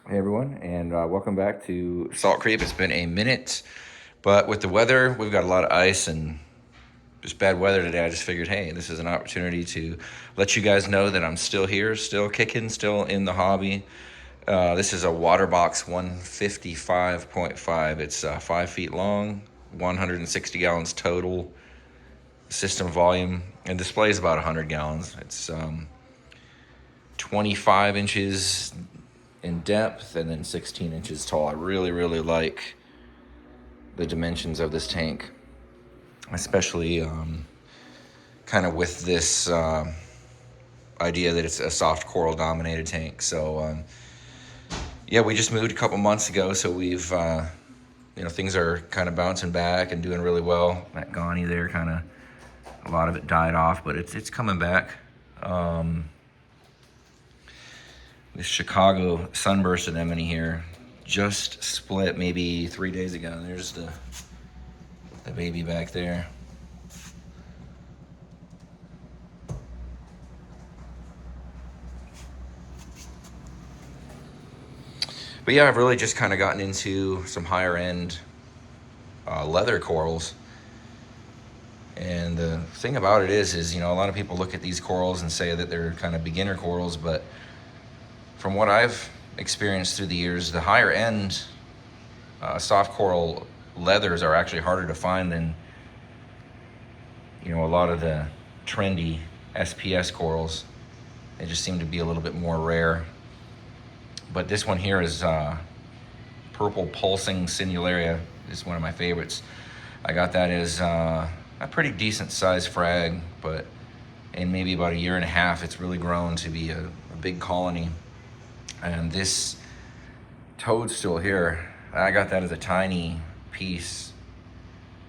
Hey everyone, and welcome back to Salt Creek. It's been a minute, but with the weather, we've got a lot of ice and just bad weather today. I just figured, hey, this is an opportunity to let you guys know that I'm still here, still kicking, still in the hobby. This is a Waterbox 155.5. It's 5 feet long, 160 gallons total system volume, and displays about 100 gallons. It's 25 inches in depth and then 16 inches tall. I really like the dimensions of this tank, especially kind of with this idea that it's a soft coral dominated tank. So yeah, we just moved a couple months ago, so we've things are kind of bouncing back and doing really well. That Ghani there, kind of a lot of it died off, but it's coming back. This Chicago sunburst anemone here just split maybe 3 days ago. There's the baby back there. But yeah, I've really just kind of gotten into some higher end leather corals. And the thing about it is, a lot of people look at these corals and say that they're kind of beginner corals, but from what I've experienced through the years, the higher end soft coral leathers are actually harder to find than, a lot of the trendy SPS corals. They just seem to be a little bit more rare. But this one here is purple pulsing sinularia. This is one of my favorites. I got that as a pretty decent sized frag, but in maybe about a year and a half, it's really grown to be a big colony. And this toadstool here, I got that as a tiny piece,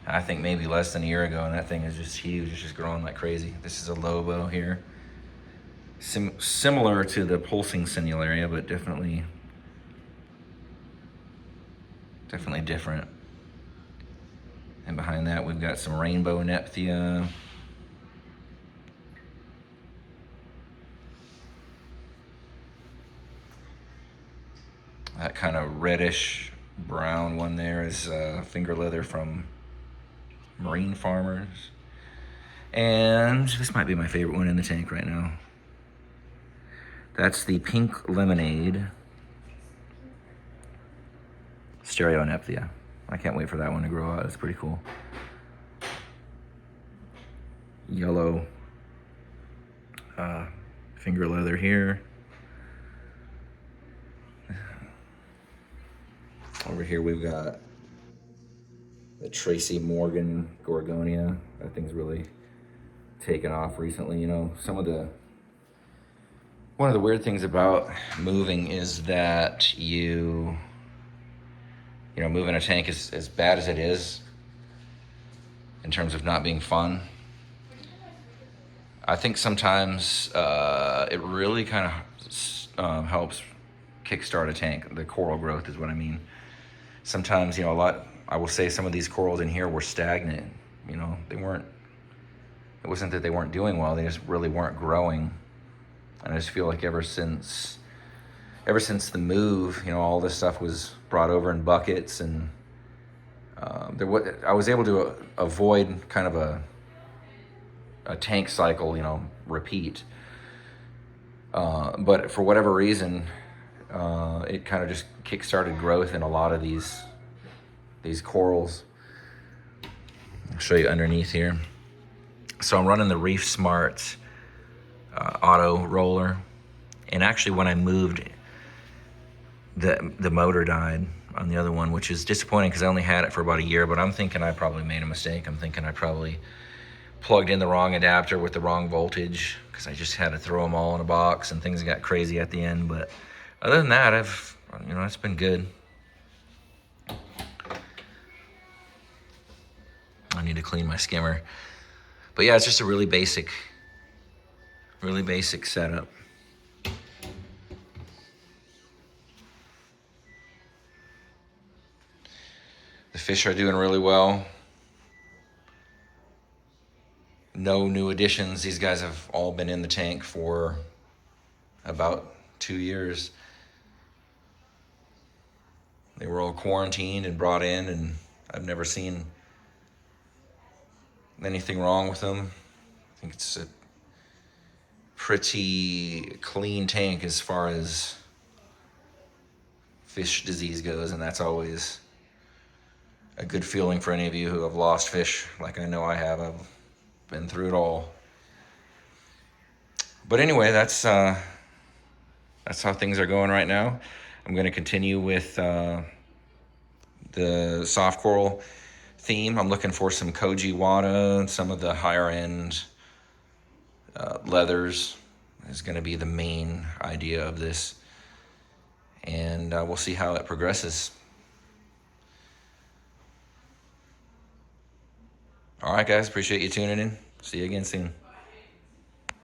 I think maybe less than a year ago, and that thing is just huge. It's just growing like crazy. This is a Lobo here. Similar to the pulsing sinularia, but definitely different. And behind that, we've got some rainbow Nephthia. That kind of reddish brown one there is finger leather from Marine Farmers. And this might be my favorite one in the tank right now. That's the pink lemonade Stereonephthia. I can't wait for that one to grow out. It's pretty cool. Yellow finger leather here. Over here we've got the Tracy Morgan Gorgonia. That thing's really taken off recently. One of the weird things about moving is that moving a tank is as bad as it is in terms of not being fun. I think sometimes it really kind of helps kickstart a tank. The coral growth is what I mean. Sometimes, I will say some of these corals in here were stagnant. It wasn't that they weren't doing well, they just really weren't growing. And I just feel like ever since the move, all this stuff was brought over in buckets, and I was able to avoid kind of a tank cycle, repeat. But for whatever reason, it kind of just kick-started growth in a lot of these corals. I'll show you underneath here. So I'm running the Reef Smart auto roller, and actually when I moved, the motor died on the other one, which is disappointing because I only had it for about a year. But I'm thinking I probably made a mistake. I'm thinking I probably plugged in the wrong adapter with the wrong voltage, because I just had to throw them all in a box and things got crazy at the end. But other than that, it's been good. I need to clean my skimmer. But yeah, it's just a really basic setup. The fish are doing really well. No new additions. These guys have all been in the tank for about 2 years. They were all quarantined and brought in, and I've never seen anything wrong with them. I think it's a pretty clean tank as far as fish disease goes, and that's always a good feeling for any of you who have lost fish like I know I have. I've been through it all. But anyway, that's how things are going right now. I'm going to continue with the soft coral theme. I'm looking for some Koji Wada, some of the higher end leathers is going to be the main idea of this. And we'll see how it progresses. All right, guys, appreciate you tuning in. See you again soon.